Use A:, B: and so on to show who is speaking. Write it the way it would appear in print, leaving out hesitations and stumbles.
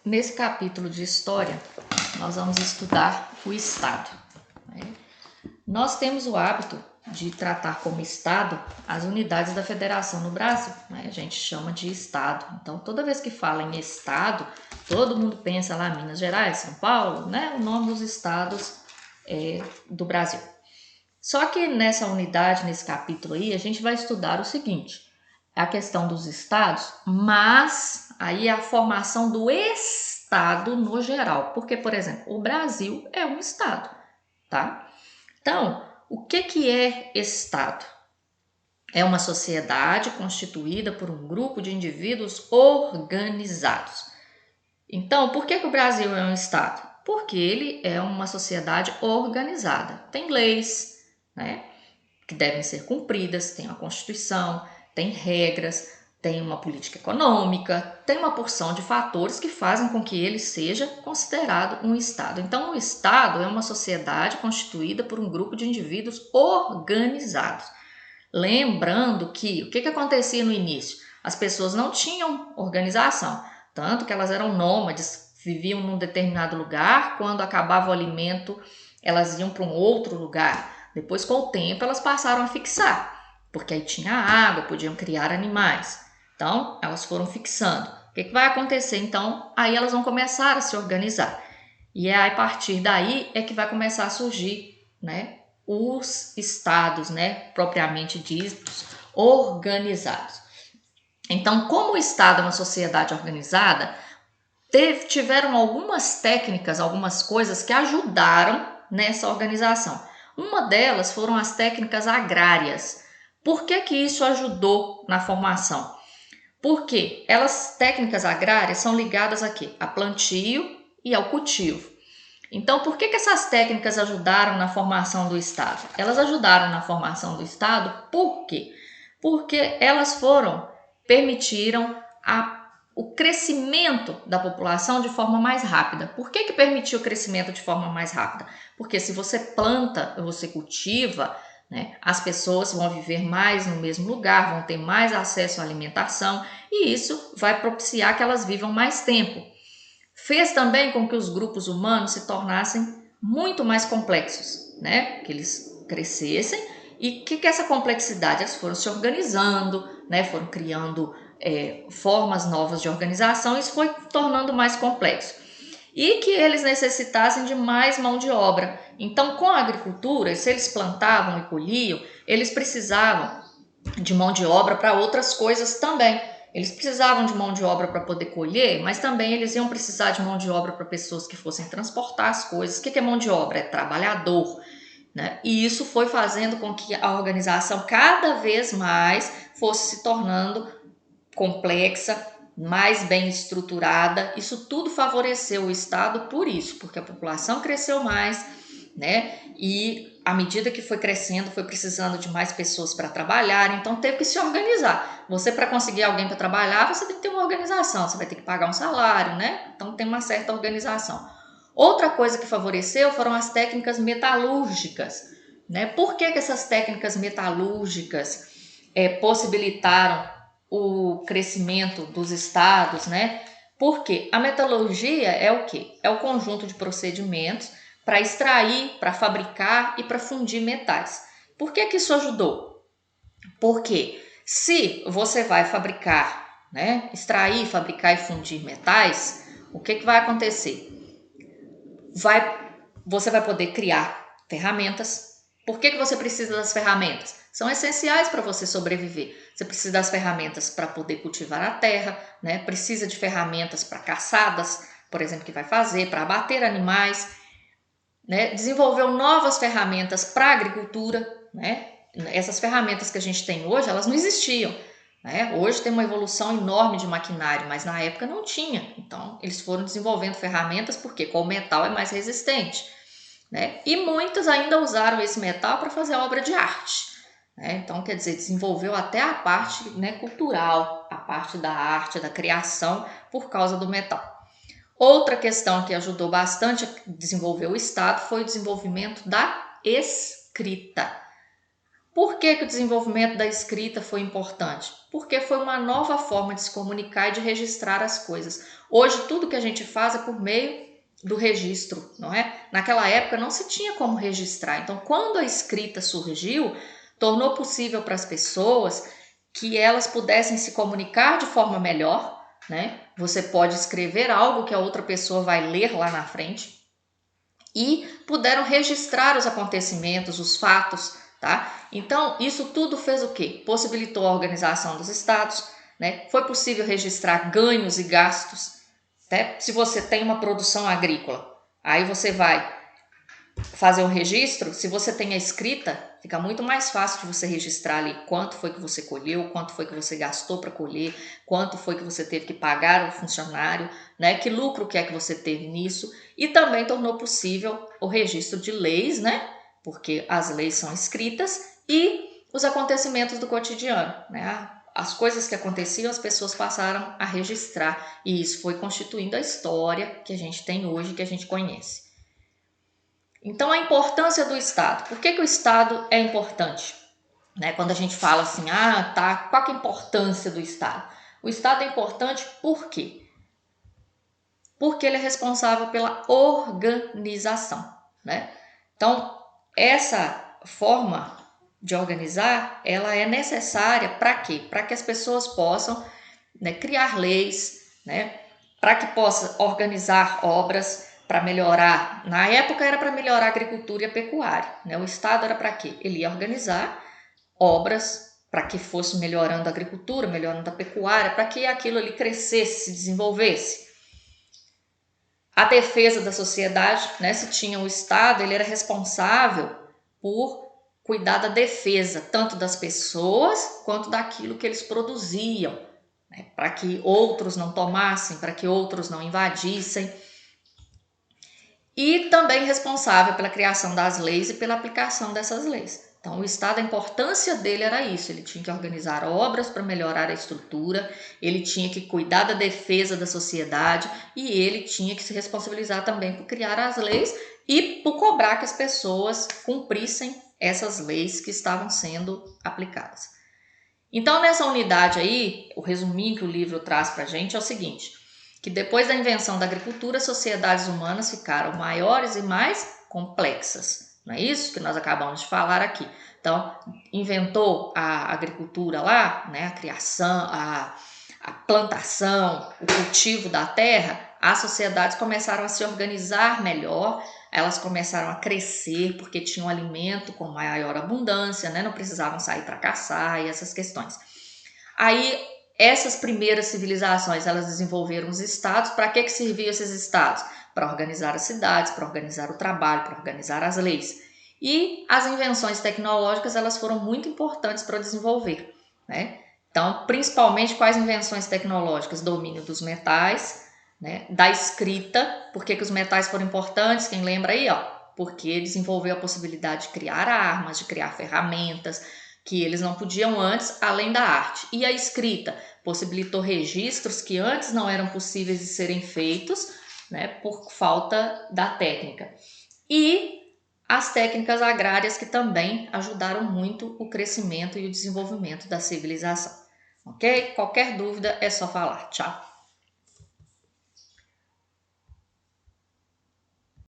A: Nesse capítulo de História, nós vamos estudar o Estado. Nós temos o hábito de tratar como Estado as unidades da federação no Brasil. A gente chama de Estado. Então, toda vez que fala em Estado, todo mundo pensa lá em Minas Gerais, São Paulo, o nome dos estados do Brasil. Só que nessa unidade, nesse capítulo aí, a gente vai estudar o seguinte: a questão dos estados, mas aí a formação do estado no geral. Porque, por exemplo, o Brasil é um estado, tá? Então, o que é estado? É uma sociedade constituída por um grupo de indivíduos organizados. Então, por que o Brasil é um estado? Porque ele é uma sociedade organizada. Tem leis, que devem ser cumpridas, tem uma Constituição, tem regras, tem uma política econômica, tem uma porção de fatores que fazem com que ele seja considerado um Estado. Então, o Estado é uma sociedade constituída por um grupo de indivíduos organizados. Lembrando que o que acontecia no início? As pessoas não tinham organização, tanto que elas eram nômades, viviam num determinado lugar, quando acabava o alimento, elas iam para um outro lugar. Depois, com o tempo, elas passaram a fixar, porque aí tinha água, podiam criar animais. Então, elas foram fixando. O que vai acontecer? Então, aí elas vão começar a se organizar. E é a partir daí é que vai começar a surgir, os estados, propriamente ditos, organizados. Então, como o Estado é uma sociedade organizada, tiveram algumas técnicas, algumas coisas que ajudaram nessa organização. Uma delas foram as técnicas agrárias. Por que isso ajudou na formação? Porque técnicas agrárias são ligadas a quê? A plantio e ao cultivo. Então, por que essas técnicas ajudaram na formação do Estado? Elas ajudaram na formação do Estado por quê? Porque elas permitiram o crescimento da população de forma mais rápida. Por que permitiu o crescimento de forma mais rápida? Porque se você planta, você cultiva, as pessoas vão viver mais no mesmo lugar, vão ter mais acesso à alimentação e isso vai propiciar que elas vivam mais tempo. Fez também com que os grupos humanos se tornassem muito mais complexos, que eles crescessem. E o que é essa complexidade? Eles foram se organizando, foram criando formas novas de organização, e isso foi tornando mais complexo. E que eles necessitassem de mais mão de obra. Então, com a agricultura, se eles plantavam e colhiam, eles precisavam de mão de obra para outras coisas também. Eles precisavam de mão de obra para poder colher, mas também eles iam precisar de mão de obra para pessoas que fossem transportar as coisas. O que é mão de obra? É trabalhador. E isso foi fazendo com que a organização cada vez mais fosse se tornando complexa, mais bem estruturada. Isso tudo favoreceu o Estado por isso, porque a população cresceu mais, e à medida que foi crescendo, foi precisando de mais pessoas para trabalhar, então teve que se organizar. Você, para conseguir alguém para trabalhar, você tem que ter uma organização, você vai ter que pagar um salário, então tem uma certa organização. Outra coisa que favoreceu foram as técnicas metalúrgicas. Por que essas técnicas metalúrgicas possibilitaram o crescimento dos estados, Porque a metalurgia é o quê? É o conjunto de procedimentos para extrair, para fabricar e para fundir metais. Por que isso ajudou? Porque se você vai fabricar, extrair, fabricar e fundir metais, o que vai acontecer? Você vai poder criar ferramentas. Por que você precisa das ferramentas? São essenciais para você sobreviver. Você precisa das ferramentas para poder cultivar a terra, Precisa de ferramentas para caçadas, por exemplo, que vai fazer, para abater animais, Desenvolveu novas ferramentas para a agricultura, Essas ferramentas que a gente tem hoje, elas não existiam. Hoje tem uma evolução enorme de maquinário, mas na época não tinha. Então, eles foram desenvolvendo ferramentas porque com o metal é mais resistente. E muitos ainda usaram esse metal para fazer obra de arte. Então, quer dizer, desenvolveu até a parte cultural, a parte da arte, da criação, por causa do metal. Outra questão que ajudou bastante a desenvolver o Estado foi o desenvolvimento da escrita. Por que o desenvolvimento da escrita foi importante? Porque foi uma nova forma de se comunicar e de registrar as coisas. Hoje, tudo que a gente faz é por meio do registro, não é? Naquela época não se tinha como registrar. Então, quando a escrita surgiu, tornou possível para as pessoas que elas pudessem se comunicar de forma melhor, né? Você pode escrever algo que a outra pessoa vai ler lá na frente e puderam registrar os acontecimentos, os fatos, tá? Então, isso tudo fez o quê? Possibilitou a organização dos estados, né? Foi possível registrar ganhos e gastos, né? Se você tem uma produção agrícola, aí você vai fazer um registro, se você tem a escrita, fica muito mais fácil de você registrar ali quanto foi que você colheu, quanto foi que você gastou para colher, quanto foi que você teve que pagar ao funcionário, né? Que lucro que é que você teve nisso, e também tornou possível o registro de leis, né? Porque as leis são escritas, e os acontecimentos do cotidiano, né? As coisas que aconteciam, as pessoas passaram a registrar, e isso foi constituindo a história que a gente tem hoje, que a gente conhece. Então, a importância do Estado. Por que o Estado é importante? Né? Quando a gente fala assim, qual que é a importância do Estado? O Estado é importante por quê? Porque ele é responsável pela organização, né? Então, essa forma de organizar, ela é necessária para quê? Para que as pessoas possam, né, criar leis, né? Para que possa organizar obras, para melhorar, na época era para melhorar a agricultura e a pecuária, né? O Estado era para quê? Ele ia organizar obras para que fosse melhorando a agricultura, melhorando a pecuária, para que aquilo ali crescesse, se desenvolvesse. A defesa da sociedade, né? Se tinha o Estado, ele era responsável por cuidar da defesa, tanto das pessoas quanto daquilo que eles produziam, né? Para que outros não tomassem, para que outros não invadissem. E também responsável pela criação das leis e pela aplicação dessas leis. Então, o Estado, a importância dele era isso, ele tinha que organizar obras para melhorar a estrutura, ele tinha que cuidar da defesa da sociedade e ele tinha que se responsabilizar também por criar as leis e por cobrar que as pessoas cumprissem essas leis que estavam sendo aplicadas. Então, nessa unidade aí, o resuminho que o livro traz para a gente é o seguinte: que depois da invenção da agricultura, as sociedades humanas ficaram maiores e mais complexas. Não é isso que nós acabamos de falar aqui? Então, inventou a agricultura lá, né, a criação, a plantação, o cultivo da terra, as sociedades começaram a se organizar melhor, elas começaram a crescer porque tinham alimento com maior abundância, né, não precisavam sair para caçar e essas questões. Aí, essas primeiras civilizações, elas desenvolveram os estados. Para que serviam esses estados? Para organizar as cidades, para organizar o trabalho, para organizar as leis. E as invenções tecnológicas, elas foram muito importantes para desenvolver, né? Então, principalmente quais invenções tecnológicas? Domínio dos metais, né? Da escrita. Por que os metais foram importantes? Quem lembra aí, ó? Porque desenvolveu a possibilidade de criar armas, de criar ferramentas, que eles não podiam antes, além da arte. E a escrita possibilitou registros que antes não eram possíveis de serem feitos, né, por falta da técnica. E as técnicas agrárias, que também ajudaram muito o crescimento e o desenvolvimento da civilização. Ok? Qualquer dúvida é só falar. Tchau!